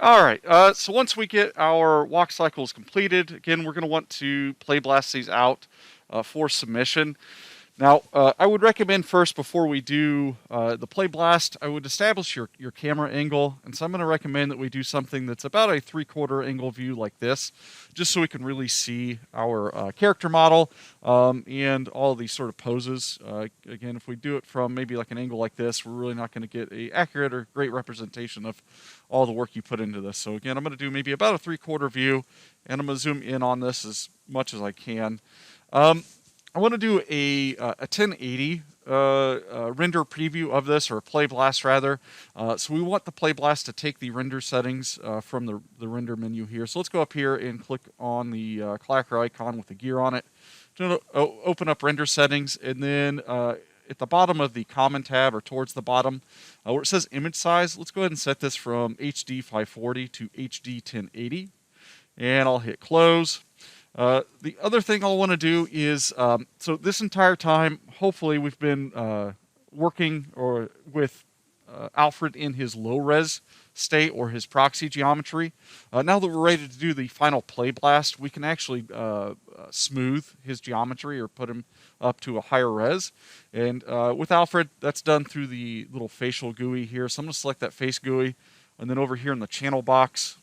All right, so once we get our walk cycles completed, again, we're going to want to play blast these out for submission. Now, I would recommend first, before we do the play blast, I would establish your camera angle. And so I'm going to recommend that we do something that's about a 3/4 angle view like this, just so we can really see our character model and all these sort of poses. Again, if we do it from maybe like an angle like this, we're really not going to get a accurate or great representation of all the work you put into this. So again, I'm going to do maybe about a 3/4 view, and I'm going to zoom in on this as much as I can. I want to do a 1080 render preview of this, or a play blast rather. So we want the play blast to take the render settings from the render menu here. So let's go up here and click on the clacker icon with the gear on it. To open up render settings, and then at the bottom of the common tab, or towards the bottom, where it says image size, let's go ahead and set this from HD 540 to HD 1080. And I'll hit close. The other thing I'll want to do is, so this entire time, hopefully we've been working with Alfred in his low-res state, or his proxy geometry. Now that we're ready to do the final play blast, we can actually smooth his geometry, or put him up to a higher res. And with Alfred, that's done through the little facial GUI here. So I'm going to select that face GUI, and then over here in the channel box,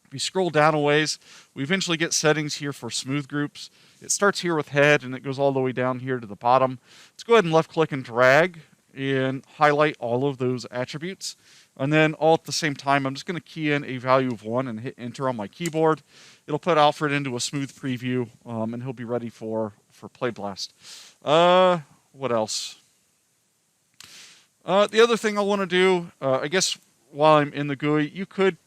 if you scroll down a ways, we eventually get settings here for smooth groups. It starts here with head, and it goes all the way down here to the bottom. Let's go ahead and left click and drag and highlight all of those attributes. And then all at the same time, I'm just going to key in a value of 1 and hit enter on my keyboard. It'll put Alfred into a smooth preview, and he'll be ready for Play Blast. What else? The other thing I want to do, I guess while I'm in the GUI, you could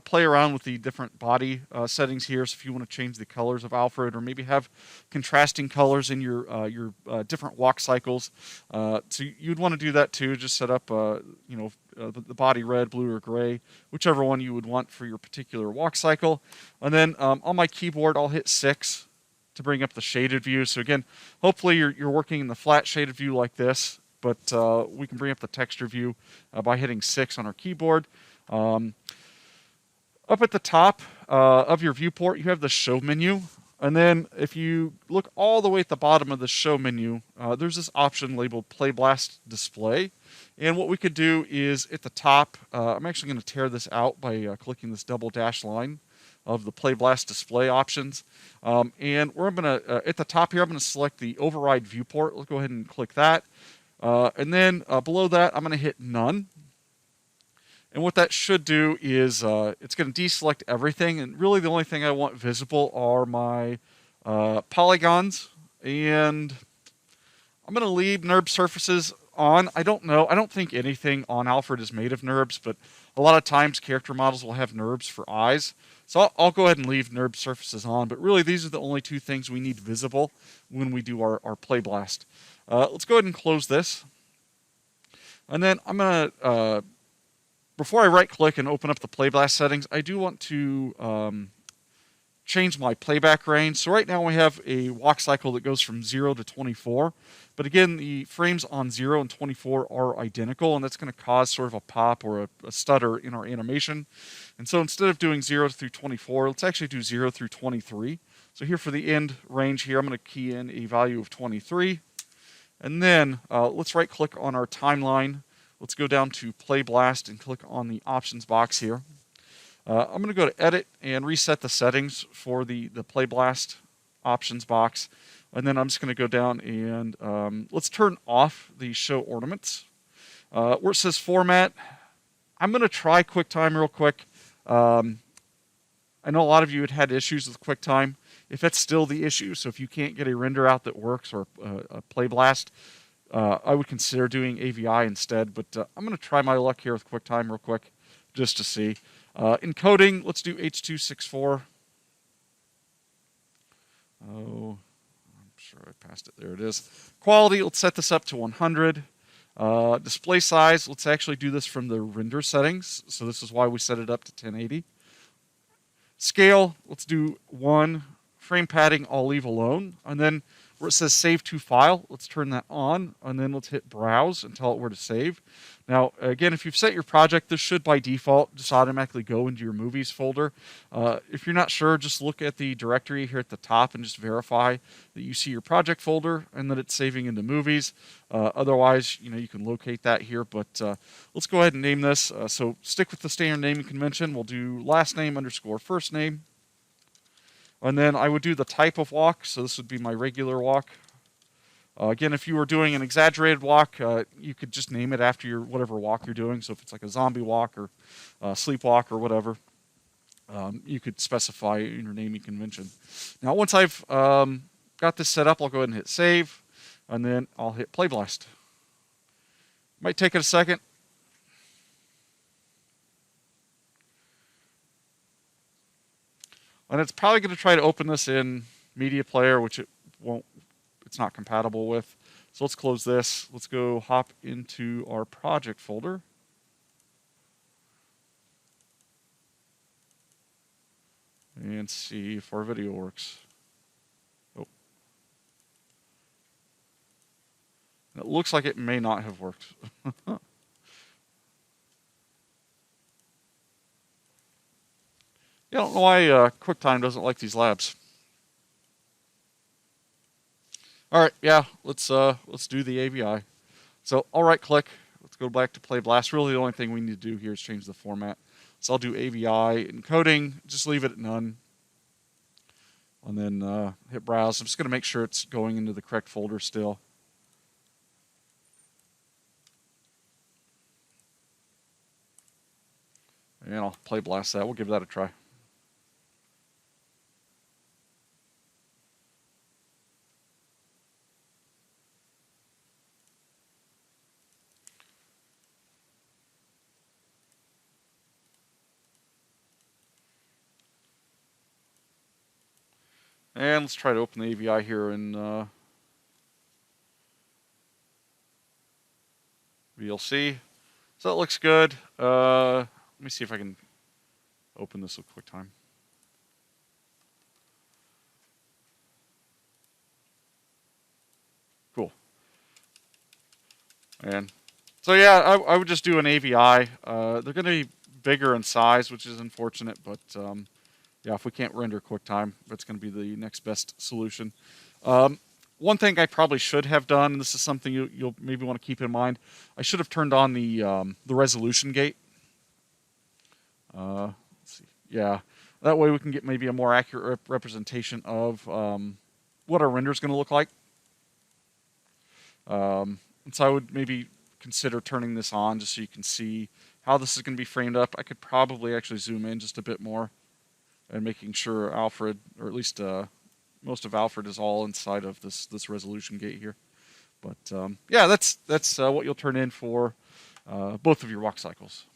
play around with the different body settings here. So if you want to change the colors of Alfred, or maybe have contrasting colors in your different walk cycles, so you'd want to do that too. Just set up the body red, blue, or gray, whichever one you would want for your particular walk cycle. And then on my keyboard, I'll hit 6 to bring up the shaded view. So again, hopefully you're working in the flat shaded view like this, but we can bring up the texture view by hitting 6 on our keyboard. Up at the top of your viewport, you have the show menu. And then if you look all the way at the bottom of the show menu, there's this option labeled Play Blast Display. And what we could do is at the top, I'm actually going to tear this out by clicking this double dash line of the Play Blast Display options. And we're going to, at the top here, I'm going to select the Override Viewport. Let's go ahead and click that. And then below that, I'm going to hit None. And what that should do is it's going to deselect everything. And really the only thing I want visible are my polygons. And I'm going to leave NURB surfaces on. I don't know. I don't think anything on Alfred is made of NURBs, but a lot of times character models will have NURBs for eyes. So I'll go ahead and leave NURB surfaces on. But really these are the only two things we need visible when we do our play blast. Let's go ahead and close this. And then I'm going to... before I right-click and open up the Play Blast settings, I do want to change my playback range. So right now we have a walk cycle that goes from 0 to 24. But again, the frames on 0 and 24 are identical, and that's going to cause sort of a pop or a stutter in our animation. And so instead of doing 0 through 24, let's actually do 0 through 23. So here for the end range here, I'm going to key in a value of 23. And then let's right-click on our timeline. Let's go down to Play Blast and click on the options box here. I'm going to go to Edit and reset the settings for the Play Blast options box. And then I'm just going to go down and let's turn off the Show Ornaments. Where it says Format, I'm going to try QuickTime real quick. I know a lot of you had issues with QuickTime. If that's still the issue, so if you can't get a render out that works, or a Play Blast, I would consider doing AVI instead, but I'm going to try my luck here with QuickTime real quick, just to see. Encoding, let's do H.264. Oh, I'm sure I passed it. There it is. Quality, let's set this up to 100. Display size, let's actually do this from the render settings, so this is why we set it up to 1080. Scale, let's do 1. Frame padding, I'll leave alone. And then where it says Save to File, let's turn that on, and then let's hit Browse and tell it where to save. Now, again, if you've set your project, this should by default just automatically go into your movies folder. If you're not sure, just look at the directory here at the top and just verify that you see your project folder and that it's saving into movies. Otherwise, you can locate that here. But let's go ahead and name this. So stick with the standard naming convention. We'll do last name underscore first name. And then I would do the type of walk. So this would be my regular walk. Again, if you were doing an exaggerated walk, you could just name it after your whatever walk you're doing. So if it's like a zombie walk or sleepwalk or whatever, you could specify in your naming convention. Now, once I've got this set up, I'll go ahead and hit save, and then I'll hit Playblast. Might take it a second. And it's probably going to try to open this in Media Player, which it won't. It's not compatible with. So let's close this. Let's go hop into our project folder. And see if our video works. Oh. It looks like it may not have worked. Yeah, I don't know why QuickTime doesn't like these labs. All right, yeah, let's do the AVI. So I'll right click. Let's go back to Playblast. Really, the only thing we need to do here is change the format. So I'll do AVI encoding. Just leave it at none, and then hit browse. I'm just going to make sure it's going into the correct folder still. And I'll Playblast that. We'll give that a try. And let's try to open the AVI here in VLC. So that looks good. Let me see if I can open this with QuickTime. Cool. And so yeah, I would just do an AVI. They're going to be bigger in size, which is unfortunate, but yeah, if we can't render QuickTime, that's going to be the next best solution. One thing I probably should have done, and this is something you'll maybe want to keep in mind, I should have turned on the resolution gate. Let's see. Yeah, that way we can get maybe a more accurate representation of what our render is going to look like. And so I would maybe consider turning this on just so you can see how this is going to be framed up. I could probably actually zoom in just a bit more and making sure Alfred, or at least most of Alfred, is all inside of this resolution gate here. But yeah, that's what you'll turn in for both of your walk cycles.